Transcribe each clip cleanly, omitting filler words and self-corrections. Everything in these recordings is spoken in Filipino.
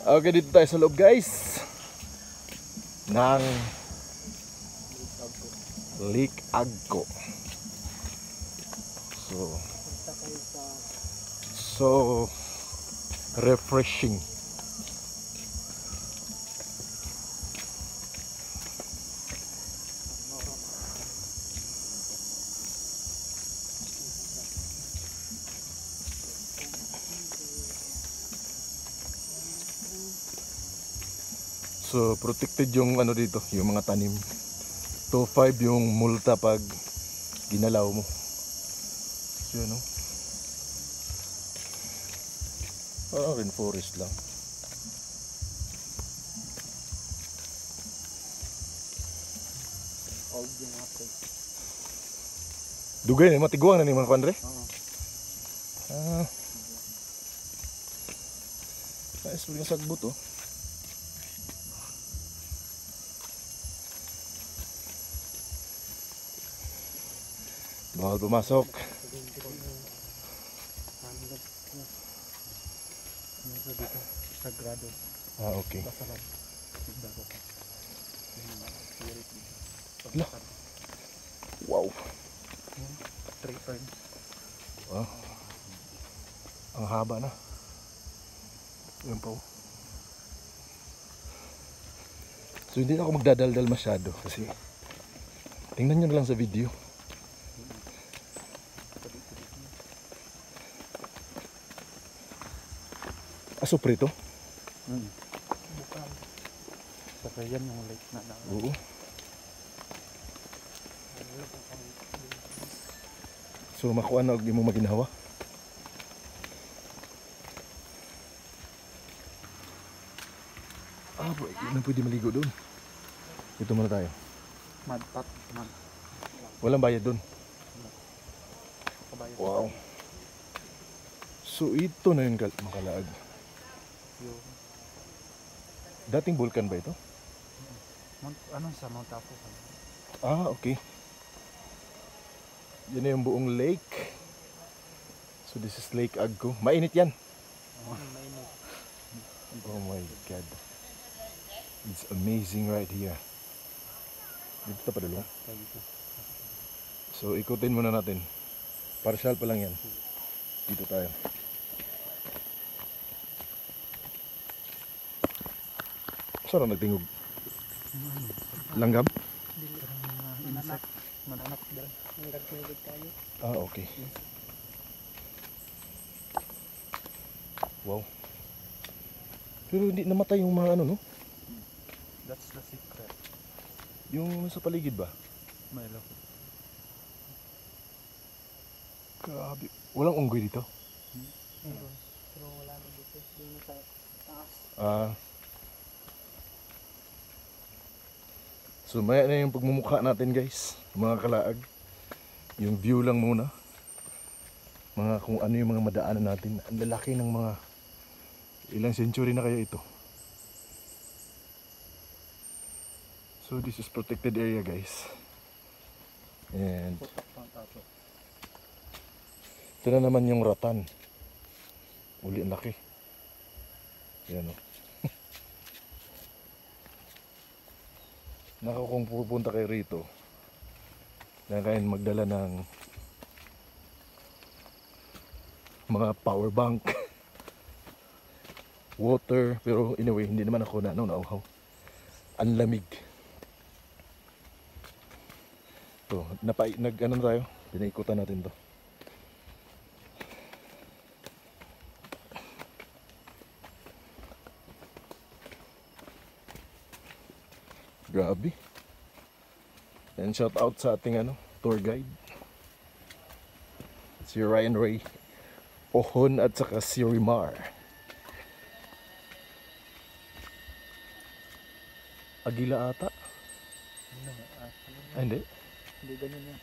Okay, dito tayo sa loob guys ng Lake Agco. So refreshing. So protected yung ano dito, yung mga tanim. 2.5 yung multa pag ginalaw mo. So yun, no? Rainforest lang. Dugay na, matiguang na ni mga kandre? Nice, bigyan sagbot oh. Bawal pumasok. Sagrado. Okay. Wow. 3 times. Wow. Ang haba na. Yan po. So hindi na ako magdadaldal masyado kasi tingnan nyo na lang sa video. Aso prito? Bukan. Saka yan yung lake na na. Oo. So makuha na og imong maginhawa. Bro, yun pwede maligo doon. Dito muna tayo. Madpat. Walang bayad doon. Kabayo. Wow. So ito na yung makalaag. Dating vulkan ba ito? Ano sa Mount Apo? Okay. Yan na yung buong lake. So this is Lake Agco. Mainit yan. Mainit. Oh my God. It's amazing right here. Dito pa dalo. So ikutin muna natin. Partial pa lang yan. Dito tayo. Saan nagtingog? Langgam? Mananak dyan. Nagtingog tayo. Okay. Wow. Pero hindi namatay yung mga ano, no? That's the secret. Yung sa paligid ba? Milo. Grabe. Walang unggoy dito? Pero wala na dito. Doon sa taas. So maya na yung pagmumukha natin guys, mga kalaag. Yung view lang muna. Mga kung ano yung mga madaanan natin. Ang lalaki ng mga ilang century na kaya ito. So this is protected area guys. And ito na naman yung Ratan. Uli ang laki. Yan o. Nako kung pupunta kayo rito, kailangan magdala ng mga power bank, water, pero anyway hindi naman ako nauhaw. Ang lamig. To, ano tayo? Pinaikutan natin to. Grabe. And shout out sa ating tour guide. Si Ryan Ray Ohon at saka si Rimar. Agila ata? Hindi. Hindi ganyan yan.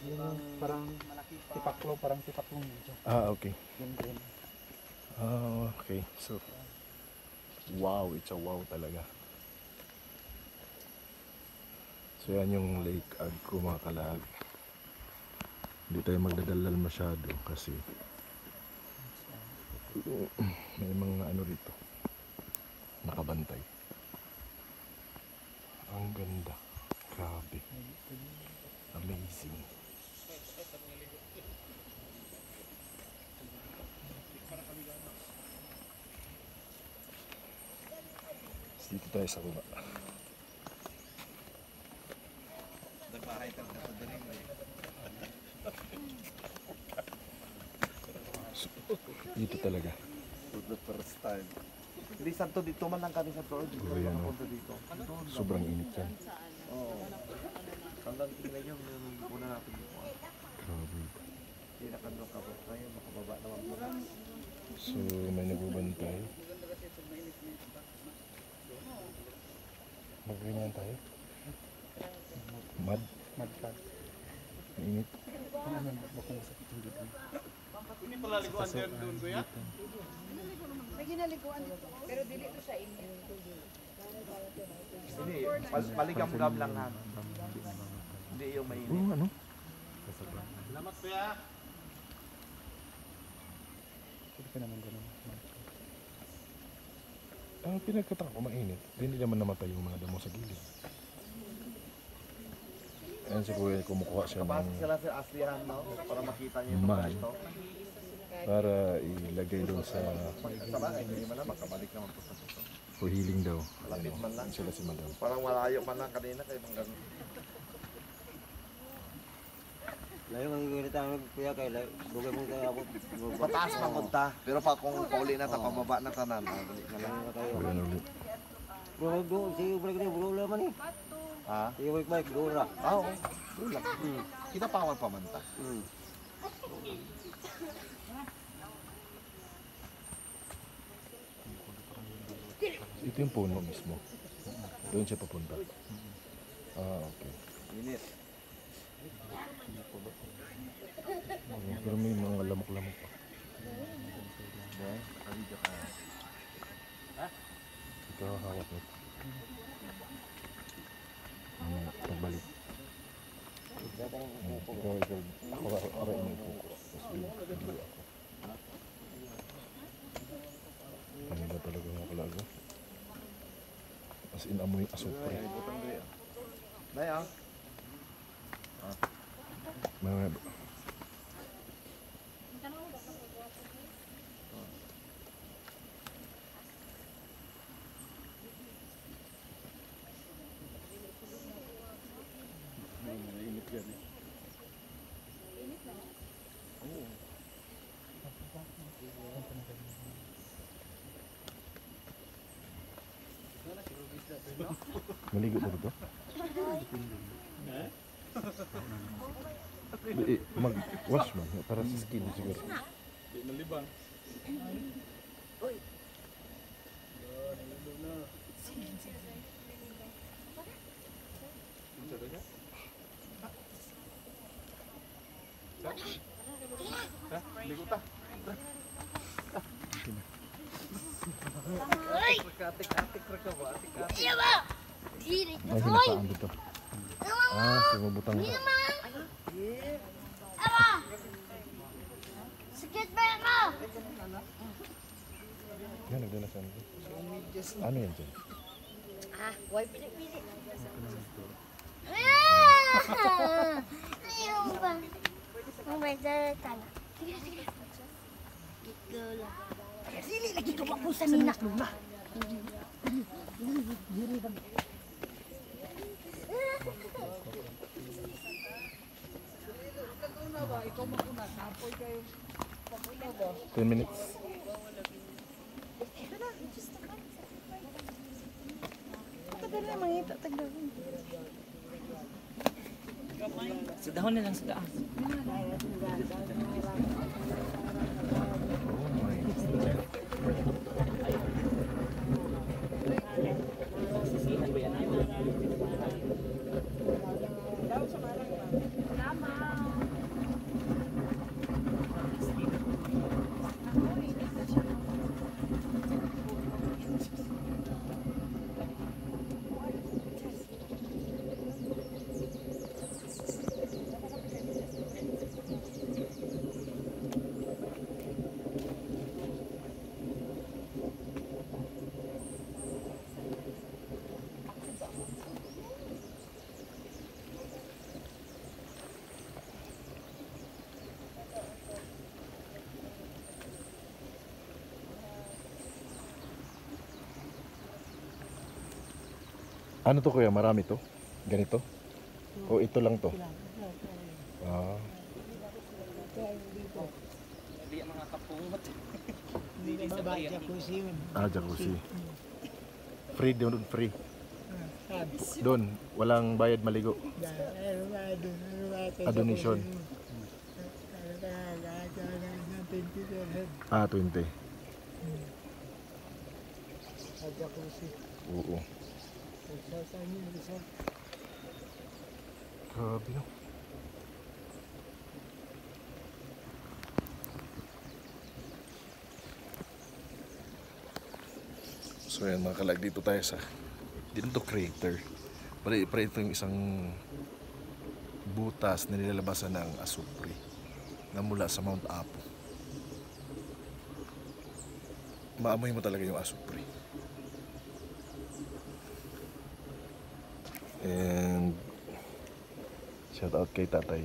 Yung parang tipaklo, parang tipaklo nito. Okay. Yung green. Okay. So wow, it's a wow talaga. So yan yung Lake Agco mga kalag. Hindi tayo magdadalal masyado kasi may mga ano rito. Nakabantay. Ang ganda. Grabe. Amazing. Dito tayo sa baba. Dito talaga. For the first time. Hindi santo dito man lang kami sa Lord. Dito Oh, yan, lang oh. punta dito. Sobrang init yan. Oo. Hanggang tingnan nyo, muna natin dito. Grabe. Hindi nakandong ka po tayo, makababa naman po. So, may nagbubantay. Magganyan tayo. Mad. Madpad. Mainit. Ano ba kung masakit yung dito? May ginaliguan dito. Pero dili to sa inyo. Hindi, paligam-gam lang ha. Hindi yung mainit. Oo, ano? Pwede ka naman ganun. Ang pinagkataka ko mainit. Hindi naman namatay yung mga damo sa gilid. Ayan si Kuya, kumukuha siya Kapasok ng sila sa aslihan, no? Para makita niyo yung Man. mga ito. para ilagay doon sa Sa bagay, hindi man lang, makabalik naman po sa susunod. for healing daw. Malapit man lang. Sila si Madam. Parang malayo man lang kanina kayo bang ganun. Layo ang ganito ang kuya kay dugay mong kay abot. Pataas man punta. Pero pa kung pauli na ta pababa na tanan, dali na lang. Lang kayo. Kuya Noli. Bro, do sige balik ni bro la man ni. Ha? Sige balik do ra. Ah, okay. Tulak. Kita pawal pamanta. Ito yung puno mismo. Doon siya papunta. Ah, okay. Init. Pero may mga lamok-lamok pa. Okay. Video ka. Ito hawak nito. Pagbalik. Ikaw. Ako rin yung puko. Tapos video ako. Ganda talaga mga kalaga. As in amoy asupre. Butang diri. Dai ah. Mga maligo ba dito? Mag-wash man para sa skin siguro. Ay, hinapaan dito. Ah, sumubutang ito. Sakit ba ako? Yan, nagdalasan ko. Ano yan dyan? Ah, why pilit-pilit? Ayaw ba? Ang may dalata na. Ikaw lang. Sili lagi ka po sa ninak mo na. Ten minutes. Tagal na mangita, tagal. Sa dahon na lang sa daan. Oh my. Ano to kuya? Marami to? Ganito? O ito lang to? Ah, Hindi ang mga kapungot. Hindi sa bayan. jacuzzi. Free doon, free. Sabi. Doon, walang bayad maligo. Donation. 20. Oo. Grabe no. So yan mga kalag, dito tayo sa dito crater. Para ito yung isang butas na nilalabasan ng asupre na mula sa Mount Apo. Maamoy mo talaga yung asupre. And shout out kay tatay.